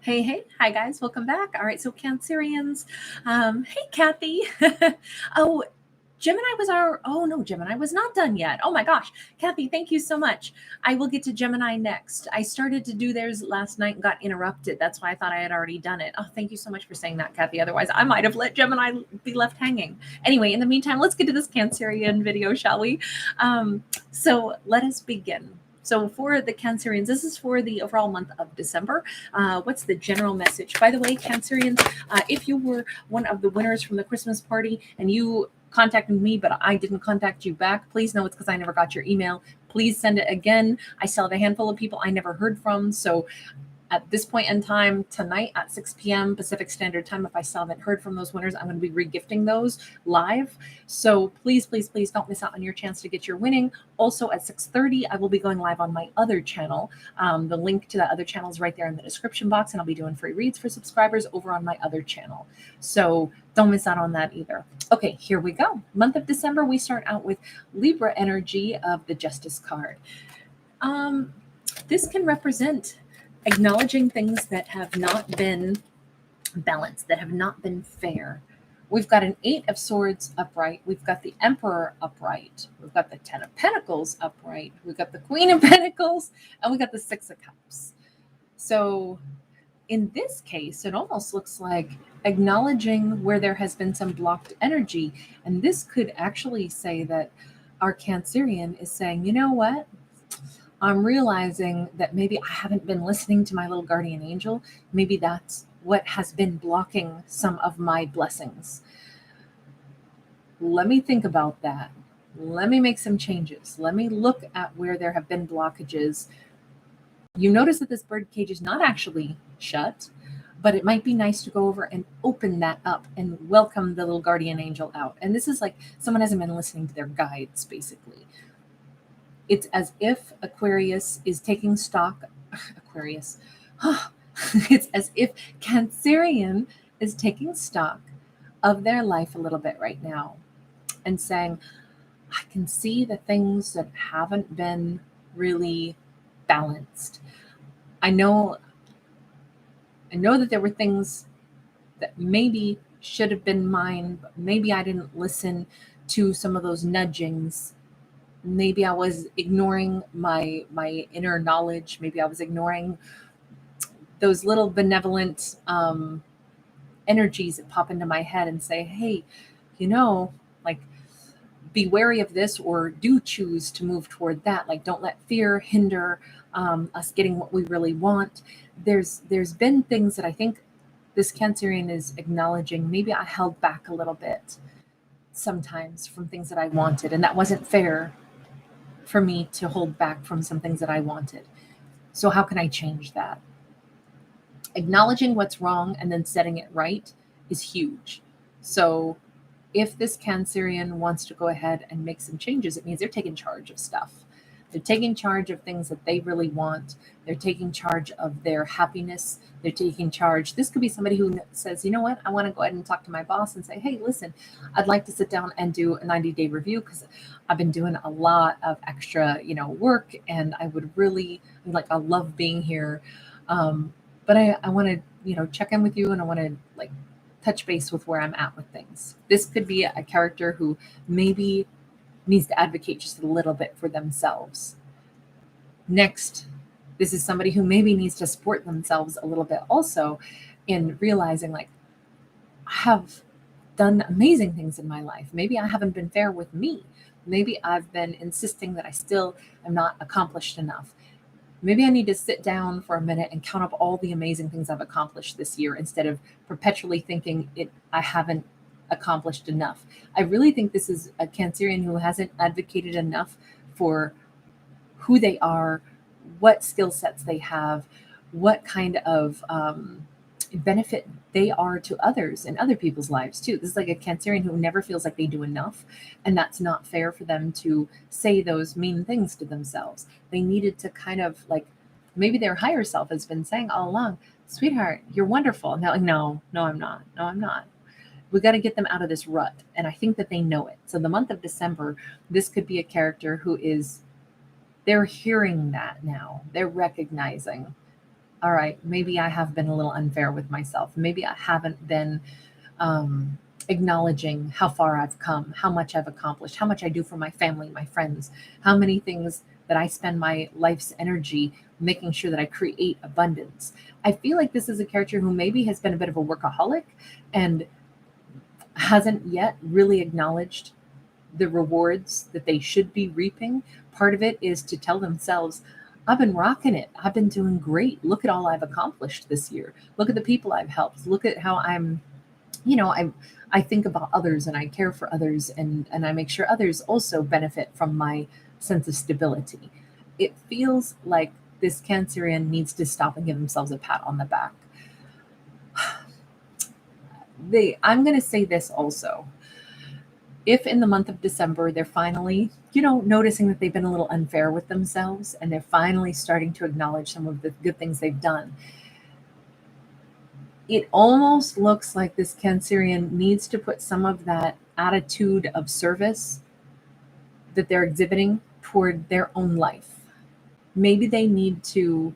Hey, hi guys, welcome back. All right, so Cancerians, hey Kathy. oh, Gemini was not done yet. Oh my gosh, Kathy, thank you so much. I will get to Gemini next. I started to do theirs last night and got interrupted. That's why I thought I had already done it. Oh, thank you so much for saying that, Kathy. Otherwise, I might have let Gemini be left hanging. Anyway, in the meantime, let's get to this Cancerian video, shall we? So let us begin. So for the Cancerians, this is for the overall month of December. What's the general message? By the way, Cancerians, if you were one of the winners from the Christmas party and you contacted me, but I didn't contact you back, please know it's because I never got your email. Please send it again. I still have a handful of people I never heard from. So at this point in time, tonight at 6 p.m. Pacific Standard Time, if I still haven't heard from those winners, I'm going to be regifting those live. So please don't miss out on your chance to get your winning. Also at 6:30, I will be going live on my other channel. The link to that other channel is right there in the description box, and I'll be doing free reads for subscribers over on my other channel. So don't miss out on that either. Okay, here we go. Month of December, we start out with Libra energy of the Justice card. This can represent acknowledging things that have not been balanced, that have not been fair. We've got an 8 of Swords upright. We've got the Emperor upright. We've got the 10 of Pentacles upright. We've got the Queen of Pentacles, and we got the 6 of Cups. So in this case, it almost looks like acknowledging where there has been some blocked energy. And this could actually say that our Cancerian is saying, you know what? I'm realizing that maybe I haven't been listening to my little guardian angel. Maybe that's what has been blocking some of my blessings. Let me think about that. Let me make some changes. Let me look at where there have been blockages. You notice that this bird cage is not actually shut, but it might be nice to go over and open that up and welcome the little guardian angel out. And this is like someone hasn't been listening to their guides, basically. It's as if Aquarius is taking stock. Aquarius. It's as if Cancerian is taking stock of their life a little bit right now and saying, I can see the things that haven't been really balanced. I know that there were things that maybe should have been mine, but maybe I didn't listen to some of those nudgings. Maybe I was ignoring my inner knowledge. Maybe I was ignoring those little benevolent energies that pop into my head and say, hey, like, be wary of this, or do choose to move toward that. Like, don't let fear hinder us getting what we really want. There's been things that I think this Cancerian is acknowledging. Maybe I held back a little bit sometimes from things that I wanted, and that wasn't fair for me to hold back from some things that I wanted. So how can I change that? Acknowledging what's wrong and then setting it right is huge. So if this Cancerian wants to go ahead and make some changes, it means they're taking charge of stuff. They're taking charge of things that they really want. They're taking charge of their happiness. They're taking charge. This could be somebody who says, you know what, I want to go ahead and talk to my boss and say, hey, listen, I'd like to sit down and do a 90-day review because I've been doing a lot of extra, work, and I would really, I love being here. But I want to, check in with you, and I want to touch base with where I'm at with things. This could be a character who maybe needs to advocate just a little bit for themselves. Next, this is somebody who maybe needs to support themselves a little bit also in realizing, I have done amazing things in my life. Maybe I haven't been fair with me. Maybe I've been insisting that I still am not accomplished enough. Maybe I need to sit down for a minute and count up all the amazing things I've accomplished this year instead of perpetually thinking I haven't accomplished enough. I really think this is a Cancerian who hasn't advocated enough for who they are, what skill sets they have, what kind of benefit they are to others and other people's lives too. This is like a Cancerian who never feels like they do enough, and that's not fair for them to say those mean things to themselves. They needed to kind of maybe their higher self has been saying all along, sweetheart, you're wonderful. Now, no, I'm not. No, I'm not. We got to get them out of this rut. And I think that they know it. So the month of December, this could be a character who they're hearing that now. They're recognizing all right, maybe I have been a little unfair with myself. Maybe I haven't been acknowledging how far I've come, how much I've accomplished, how much I do for my family, my friends, how many things that I spend my life's energy making sure that I create abundance. I feel like this is a character who maybe has been a bit of a workaholic and hasn't yet really acknowledged the rewards that they should be reaping. Part of it is to tell themselves, I've been rocking it. I've been doing great. Look at all I've accomplished this year. Look at the people I've helped. Look at how I think about others and I care for others, and I make sure others also benefit from my sense of stability. It feels like this Cancerian needs to stop and give themselves a pat on the back. I'm going to say this also. If in the month of December they're finally, noticing that they've been a little unfair with themselves and they're finally starting to acknowledge some of the good things they've done, it almost looks like this Cancerian needs to put some of that attitude of service that they're exhibiting toward their own life. Maybe they need to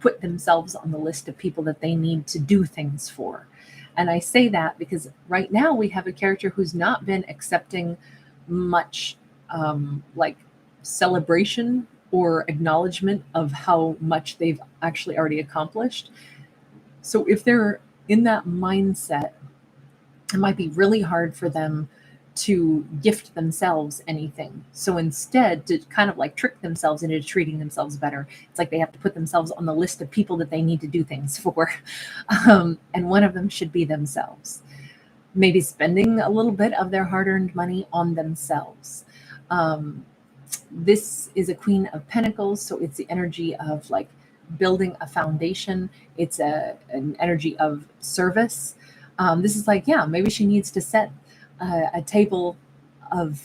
put themselves on the list of people that they need to do things for. And I say that because right now we have a character who's not been accepting much like celebration or acknowledgement of how much they've actually already accomplished. So if they're in that mindset, it might be really hard for them to gift themselves anything. So instead, to kind of like trick themselves into treating themselves better, it's like they have to put themselves on the list of people that they need to do things for. And one of them should be themselves. Maybe spending a little bit of their hard earned money on themselves. This is a Queen of Pentacles, so it's the energy of like building a foundation. It's an energy of service. This is like, yeah, maybe she needs to set a table of,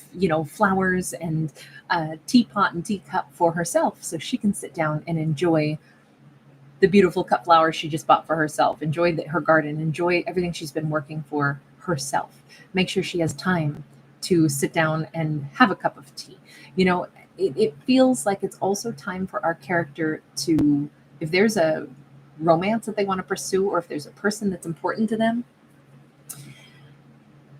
flowers and a teapot and teacup for herself so she can sit down and enjoy the beautiful cut flowers she just bought for herself, enjoy her garden, enjoy everything she's been working for herself. Make sure she has time to sit down and have a cup of tea. It feels like it's also time for our character to, if there's a romance that they want to pursue, or if there's a person that's important to them,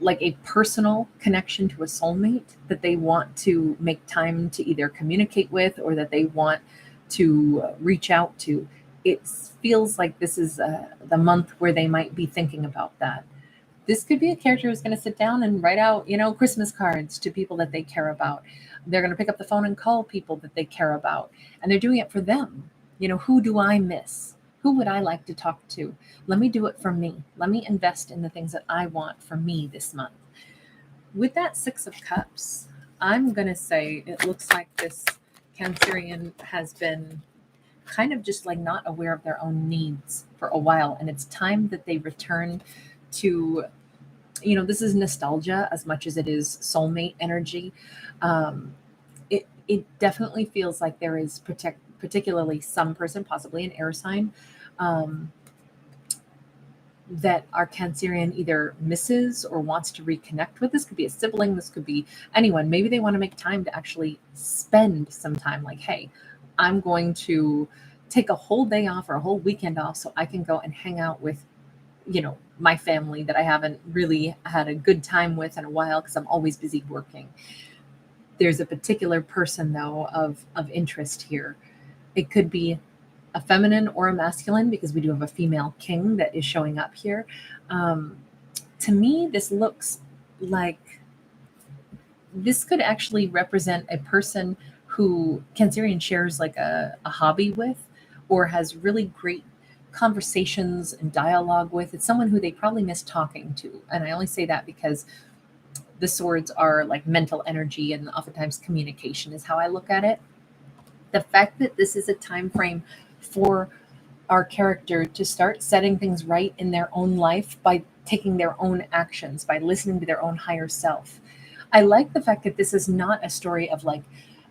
like a personal connection to a soulmate that they want to make time to either communicate with or that they want to reach out to, it feels like this is the month where they might be thinking about that. This could be a character who's going to sit down and write out, Christmas cards to people that they care about. They're going to pick up the phone and call people that they care about. And they're doing it for them. Who do I miss? Who would I like to talk to? Let me do it for me. Let me invest in the things that I want for me this month. With that Six of Cups, I'm going to say it looks like this Cancerian has been kind of just like not aware of their own needs for a while. And it's time that they return to, this is nostalgia as much as it is soulmate energy. It definitely feels like there is particularly some person, possibly an air sign, that our Cancerian either misses or wants to reconnect with. This could be a sibling, this could be anyone. Maybe they want to make time to actually spend some time, like, hey, I'm going to take a whole day off or a whole weekend off so I can go and hang out with, my family that I haven't really had a good time with in a while because I'm always busy working. There's a particular person, though, of interest here. It could be a feminine or a masculine because we do have a female king that is showing up here. To me, this looks like this could actually represent a person who Cancerian shares like a hobby with or has really great conversations and dialogue with. It's someone who they probably miss talking to. And I only say that because the swords are like mental energy, and oftentimes communication is how I look at it. The fact that this is a time frame for our character to start setting things right in their own life by taking their own actions, by listening to their own higher self. I like the fact that this is not a story of like,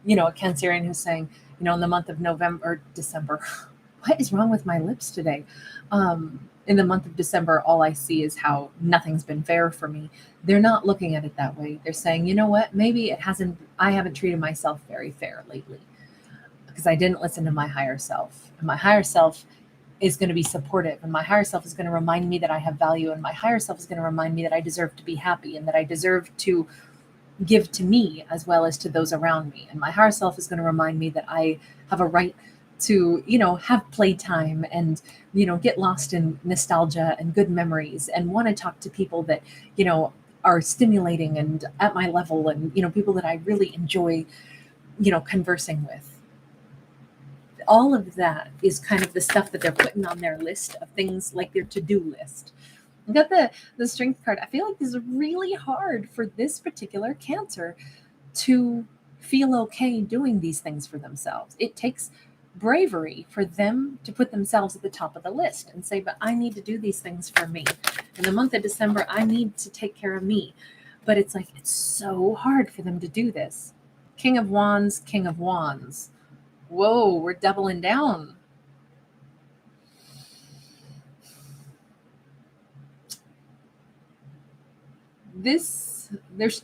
a Cancerian who's saying, in the month of November or December, what is wrong with my lips today? In the month of December, all I see is how nothing's been fair for me. They're not looking at it that way. They're saying, you know what? Maybe I haven't treated myself very fair lately because I didn't listen to my higher self. And my higher self is going to be supportive, and my higher self is going to remind me that I have value, and my higher self is going to remind me that I deserve to be happy and that I deserve to give to me as well as to those around me. And my higher self is going to remind me that I have a right to, have playtime and, get lost in nostalgia and good memories and want to talk to people that, are stimulating and at my level, and, people that I really enjoy, conversing with. All of that is kind of the stuff that they're putting on their list of things, like their to-do list. You got the strength card. I feel like this is really hard for this particular Cancer to feel okay doing these things for themselves. It takes bravery for them to put themselves at the top of the list and say, but I need to do these things for me. In the month of December, I need to take care of me. But it's like, it's so hard for them to do this. King of Wands, King of Wands. Whoa, we're doubling down. There's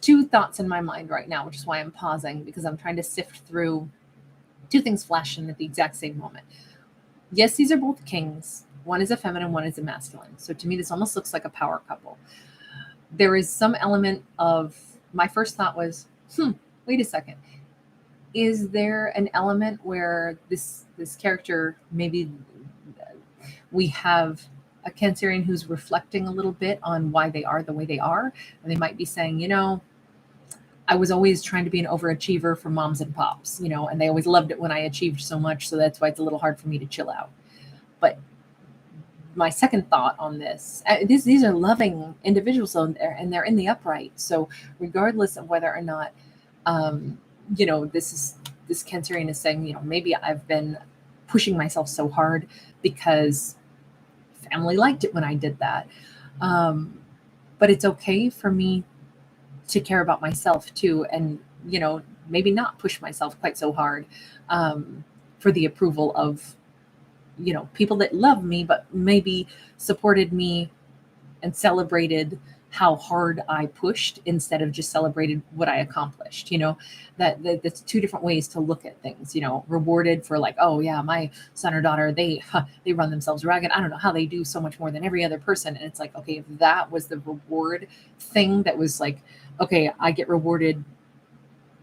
two thoughts in my mind right now, which is why I'm pausing, because I'm trying to sift through two things flashing at the exact same moment. Yes, these are both kings. One is a feminine, one is a masculine. So to me, this almost looks like a power couple. There is some element of, my first thought was, wait a second. Is there an element where this character, maybe we have a Cancerian who's reflecting a little bit on why they are the way they are, and they might be saying, I was always trying to be an overachiever for moms and pops, and they always loved it when I achieved so much, so that's why it's a little hard for me to chill out. But my second thought on this, these are loving individuals, and they're in the upright. So regardless of whether or not, this Cancerian is saying, maybe I've been pushing myself so hard because family liked it when I did that. But it's okay for me to care about myself too, and maybe not push myself quite so hard for the approval of people that love me, but maybe supported me and celebrated how hard I pushed instead of just celebrated what I accomplished. That's two different ways to look at things. Rewarded for like, oh yeah, my son or daughter, they run themselves ragged. I don't know how they do so much more than every other person. And it's like, okay, if that was the reward thing, that was like, okay, I get rewarded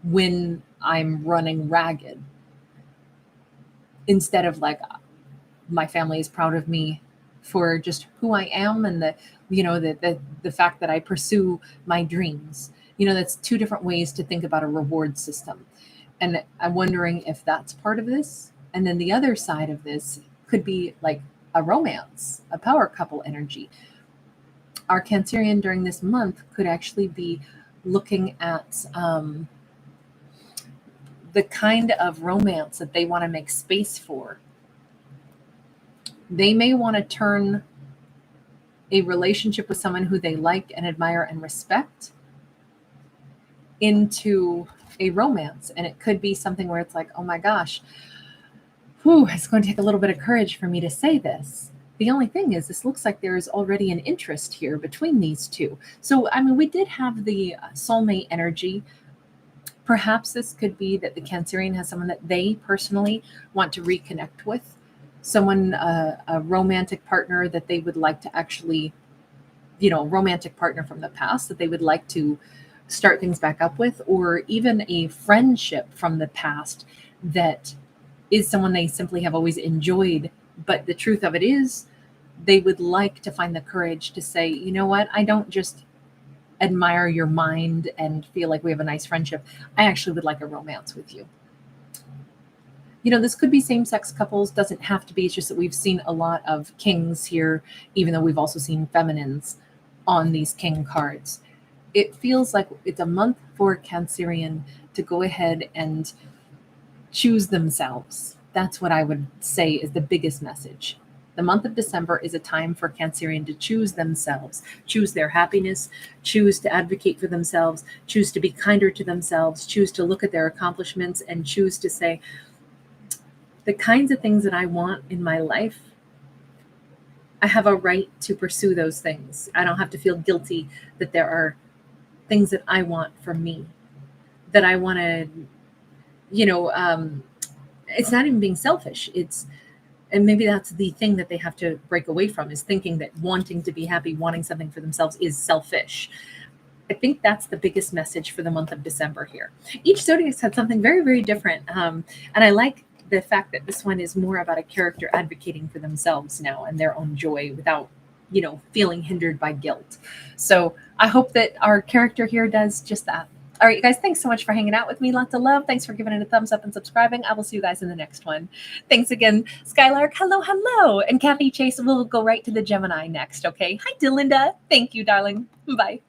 when I'm running ragged, instead of like, my family is proud of me for just who I am, and the fact that I pursue my dreams. That's two different ways to think about a reward system. And I'm wondering if that's part of this. And then the other side of this could be like a romance, a power couple energy. Our Cancerian during this month could actually be looking at the kind of romance that they want to make space for. They may want to turn a relationship with someone who they like and admire and respect into a romance. And it could be something where it's like, oh my gosh, it's going to take a little bit of courage for me to say this. The only thing is, this looks like there is already an interest here between these two. So, we did have the soulmate energy. Perhaps this could be that the Cancerian has someone that they personally want to reconnect with, someone, a romantic partner that they would like to actually, romantic partner from the past that they would like to start things back up with, or even a friendship from the past that is someone they simply have always enjoyed. But the truth of it is, they would like to find the courage to say, you know what, I don't just admire your mind and feel like we have a nice friendship. I actually would like a romance with you. This could be same-sex couples, doesn't have to be. It's just that we've seen a lot of kings here, even though we've also seen feminines on these king cards. It feels like it's a month for Cancerian to go ahead and choose themselves. That's what I would say is the biggest message. The month of December is a time for Cancerian to choose themselves, choose their happiness, choose to advocate for themselves, choose to be kinder to themselves, choose to look at their accomplishments, and choose to say, the kinds of things that I want in my life, I have a right to pursue those things. I don't have to feel guilty that there are things that I want for me, that I want to, it's not even being selfish. It's And maybe that's the thing that they have to break away from, is thinking that wanting to be happy, wanting something for themselves is selfish. I think that's the biggest message for the month of December here. Each zodiac had something very, very different. And I like the fact that this one is more about a character advocating for themselves now and their own joy without, feeling hindered by guilt. So I hope that our character here does just that. All right, you guys, thanks so much for hanging out with me. Lots of love. Thanks for giving it a thumbs up and subscribing. I will see you guys in the next one. Thanks again, Skylark. Hello, hello. And Kathy Chase will go right to the Gemini next, okay? Hi, Delinda. Thank you, darling. Bye.